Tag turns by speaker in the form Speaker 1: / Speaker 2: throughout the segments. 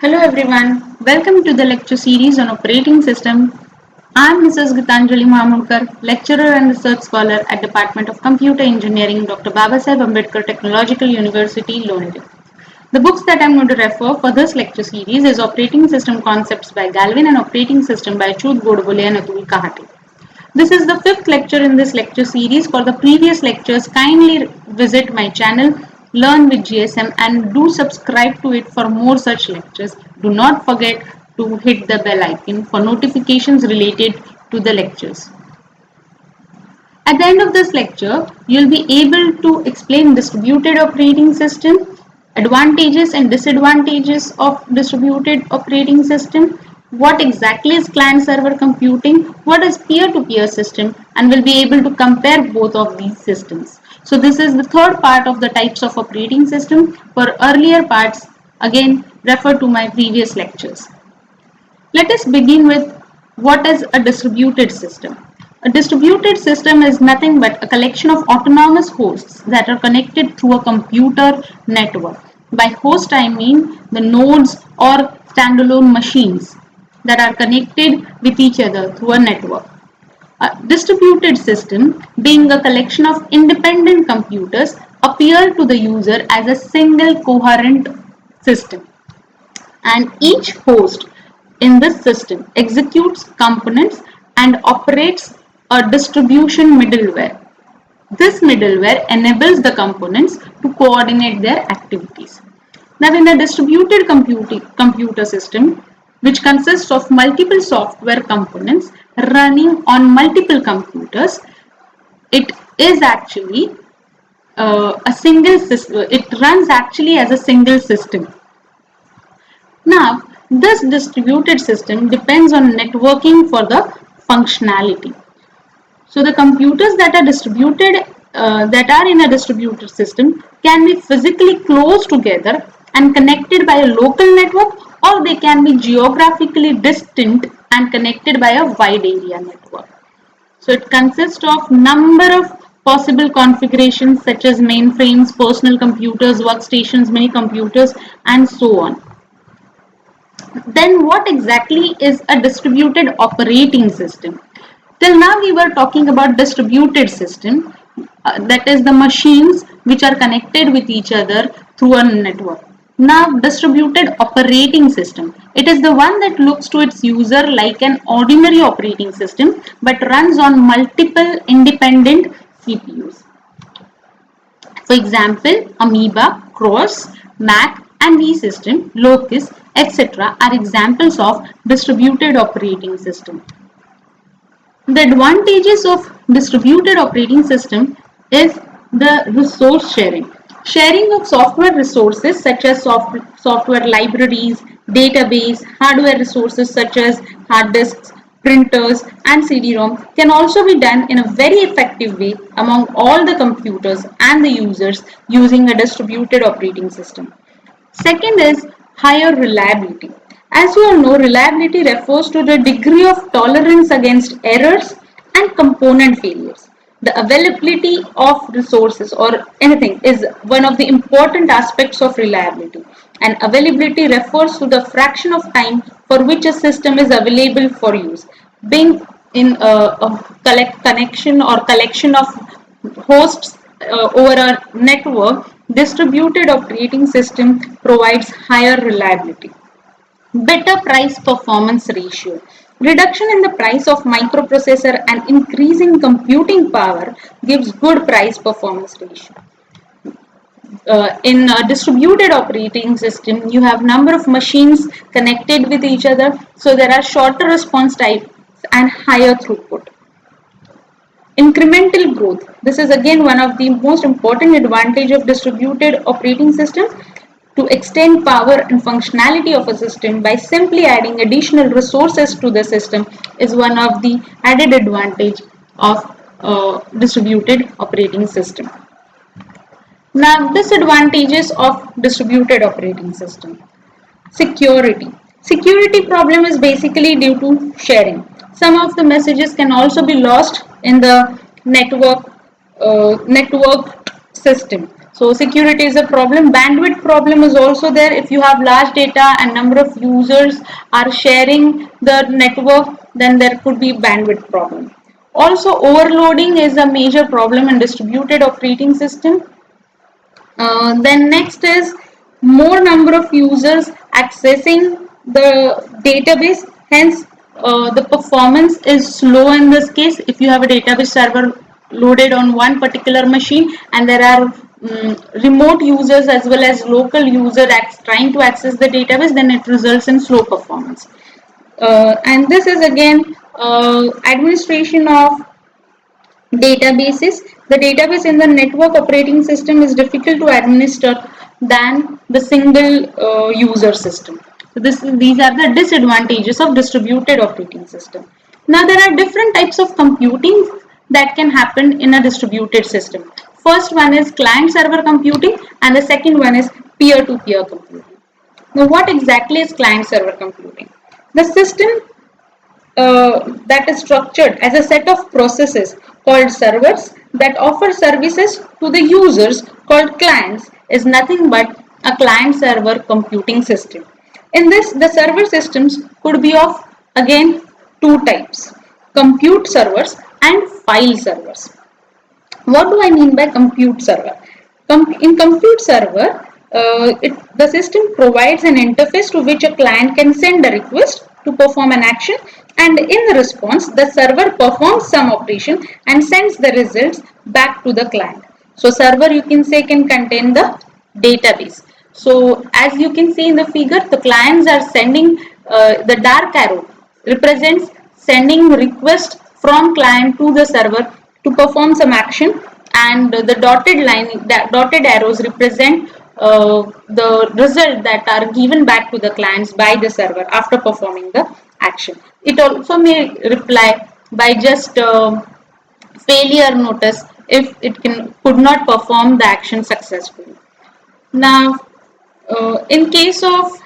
Speaker 1: Hello everyone, welcome to the lecture series on operating system. I am Mrs. Gitanjali Mamulkar, lecturer and research scholar at Department of Computer Engineering, Dr. Babasaheb Ambedkar Technological University, Loneri. The books that I am going to refer for this lecture series is Operating System Concepts by Galvin and Operating System by Achyut Godbole and Atul Kahate. This is the fifth lecture in this lecture series. For the previous lectures, kindly visit my channel Learn with GSM and do subscribe to it for more such lectures. Do not forget to hit the bell icon for notifications related to the lectures. At the end of this lecture, you'll be able to explain distributed operating system, advantages and disadvantages of distributed operating system, what exactly is client server computing, what is peer-to-peer system, and we'll be able to compare both of these systems. So this is the third part of the types of operating system. For earlier parts, again refer to my previous lectures. Let us begin with what is a distributed system. A distributed system is nothing but a collection of autonomous hosts that are connected through a computer network. By host I mean the nodes or standalone machines that are connected with each other through a network. A distributed system, being a collection of independent computers, appear to the user as a single coherent system, and each host in this system executes components and operates a distribution middleware. This middleware enables the components to coordinate their activities. Now, in a distributed computer system, which consists of multiple software components running on multiple computers, it is actually a single system. It runs actually as a single system. Now, this distributed system depends on networking for the functionality. So, the computers that are that are in a distributed system can be physically close together and connected by a local network, or they can be geographically distant and connected by a wide area network. So, it consists of number of possible configurations such as mainframes, personal computers, workstations, mini computers, and so on. Then what exactly is a distributed operating system? Till now we were talking about distributed system, that is the machines which are connected with each other through a network. Now distributed operating system. It is the one that looks to its user like an ordinary operating system but runs on multiple independent CPUs. For example, Amoeba, CROS, Mac and vSystem, Locus, etc. are examples of distributed operating system. The advantages of distributed operating system is the resource sharing. Sharing of software resources such as software libraries, database, hardware resources such as hard disks, printers and CD-ROM can also be done in a very effective way among all the computers and the users using a distributed operating system. Second is higher reliability. As you all know, reliability refers to the degree of tolerance against errors and component failures. The availability of resources or anything is one of the important aspects of reliability. And availability refers to the fraction of time for which a system is available for use. Being in a connection or collection of hosts over a network, distributed operating system provides higher reliability. Better price performance ratio. Reduction in the price of microprocessor and increasing computing power gives good price performance ratio. In a distributed operating system, you have number of machines connected with each other, so there are shorter response times and higher throughput. Incremental growth. This is again one of the most important advantage of distributed operating systems. To extend power and functionality of a system by simply adding additional resources to the system is one of the added advantage of distributed operating system. Now, disadvantages of distributed operating system. Security. Security problem is basically due to sharing. Some of the messages can also be lost in the network system. So security is a problem. Bandwidth problem is also there. If you have large data and number of users are sharing the network, then there could be bandwidth problem. Also, overloading is a major problem in distributed operating system. Then next is more number of users accessing the database, hence the performance is slow in this case. If you have a database server loaded on one particular machine and there are remote users as well as local users trying to access the database, then it results in slow performance. And this is again administration of databases. The database in the network operating system is difficult to administer than the single user system. So these are the disadvantages of distributed operating system. Now there are different types of computing that can happen in a distributed system. First one is client server computing and the second one is peer-to-peer computing. Now what exactly is client server computing? The system that is structured as a set of processes called servers that offer services to the users called clients is nothing but a client server computing system. In this, the server systems could be of again two types: compute servers and file servers. What do I mean by compute server? In compute server, the system provides an interface to which a client can send a request to perform an action, and in response the server performs some operation and sends the results back to the client. So server, you can say, can contain the database. So as you can see in the figure, the clients are sending, the dark arrow represents sending request from client to the server to perform some action, and the dotted arrows represent the result that are given back to the clients by the server after performing the action. It also may reply by just failure notice if it could not perform the action successfully. Now, in case of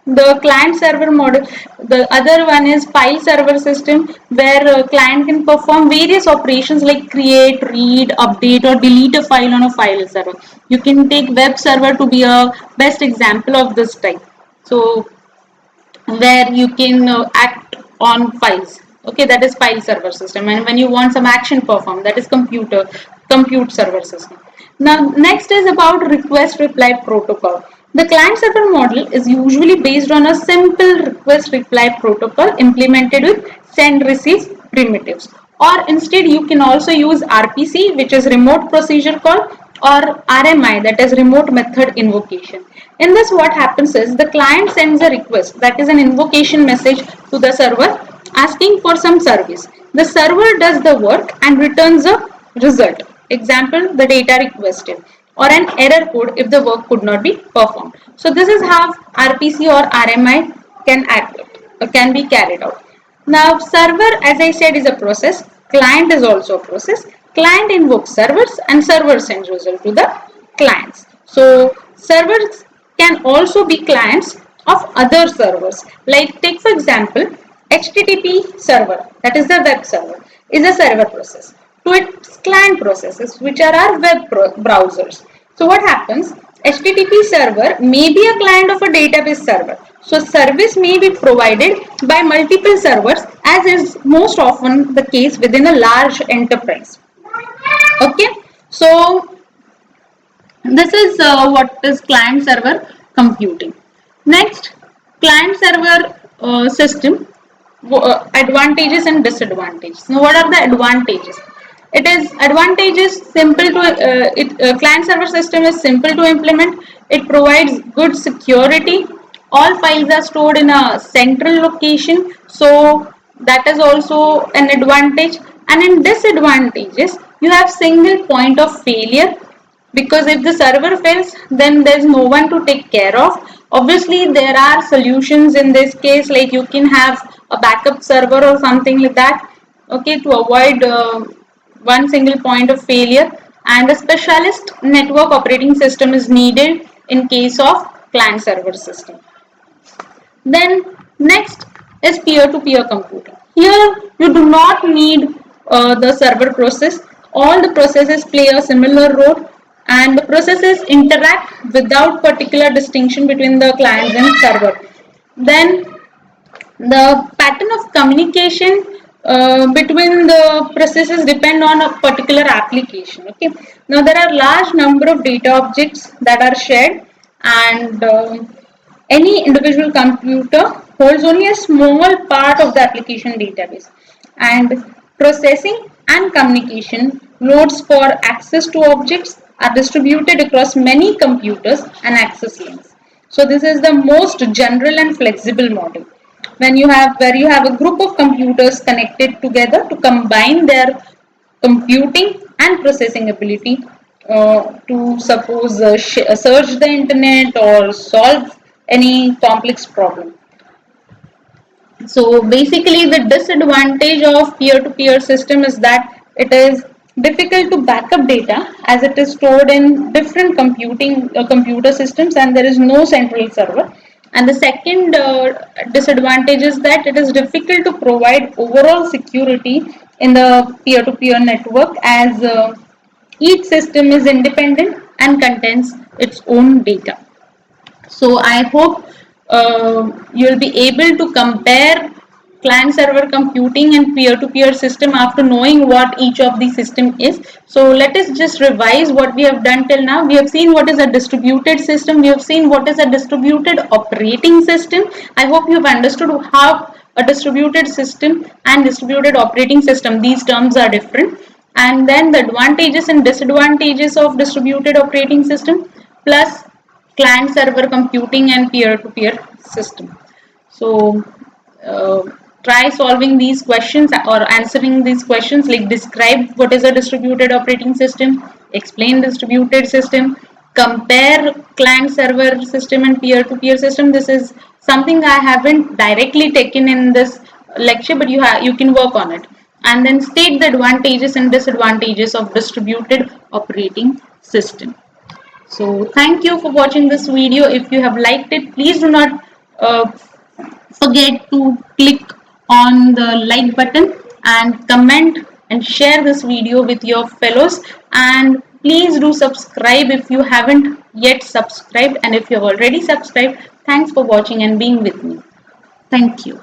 Speaker 1: the client server model, the other one is file server system, where a client can perform various operations like create, read, update or delete a file on a file server. You can take web server to be a best example of this type. So where you can act on files. Okay, that is file server system, and when you want some action performed, that is compute server system. Now next is about request reply protocol. The client server model is usually based on a simple request reply protocol implemented with send receive primitives, or instead you can also use RPC, which is remote procedure call, or RMI, that is remote method invocation. In this, what happens is the client sends a request, that is an invocation message, to the server asking for some service. The server does the work and returns a result, example the data requested, or an error code if the work could not be performed. So this is how RPC or RMI can be carried out. Now server, as I said, is a process. Client is also a process. Client invokes servers and server sends result to the clients. So servers can also be clients of other servers. Like take for example, HTTP server, that is the web server, is a server process. To its client processes, which are our web browsers. So what happens? HTTP server may be a client of a database server. So service may be provided by multiple servers, as is most often the case within a large enterprise. Okay, so this is what is client server computing. Next, client server system advantages and disadvantages. Now, what are the advantages? It is advantages simple to client server system is simple to implement. It provides good security. All files are stored in a central location, so that is also an advantage. And in disadvantages, you have single point of failure, because if the server fails, then there's no one to take care of. Obviously there are solutions in this case, like you can have a backup server or something like that, okay, to avoid one single point of failure, and a specialist network operating system is needed in case of client server system. Then next is peer-to-peer computing. Here you do not need the server process. All the processes play a similar role. and the processes interact without particular distinction between the clients and server. Then the pattern of communication between the processes depend on a particular application. Okay, now there are large number of data objects that are shared, and any individual computer holds only a small part of the application database, and processing and communication loads for access to objects are distributed across many computers and access lanes. So this is the most general and flexible model when you have where you have a group of computers connected together to combine their computing and processing ability to suppose search the internet or solve any complex problem. So basically the disadvantage of peer-to-peer system is that it is difficult to backup data as it is stored in different computer systems and there is no central server. And the second disadvantage is that it is difficult to provide overall security in the peer-to-peer network as each system is independent and contains its own data. So I hope you'll be able to compare client server computing and peer-to-peer system after knowing what each of the system is. So let us just revise what we have done till now. We have seen what is a distributed system. We have seen what is a distributed operating system. I hope you have understood how a distributed system and distributed operating system, these terms are different. And then the advantages and disadvantages of distributed operating system plus client server computing and peer-to-peer system. So try solving these questions or answering these questions, like describe what is a distributed operating system, explain distributed system, compare client server system and peer-to-peer system. This is something I haven't directly taken in this lecture, but you can work on it. And then state the advantages and disadvantages of distributed operating system. So thank you for watching this video. If you have liked it, please do not forget to click on the like button and comment and share this video with your fellows, and please do subscribe if you haven't yet subscribed, and if you have already subscribed, thanks for watching and being with me. Thank you.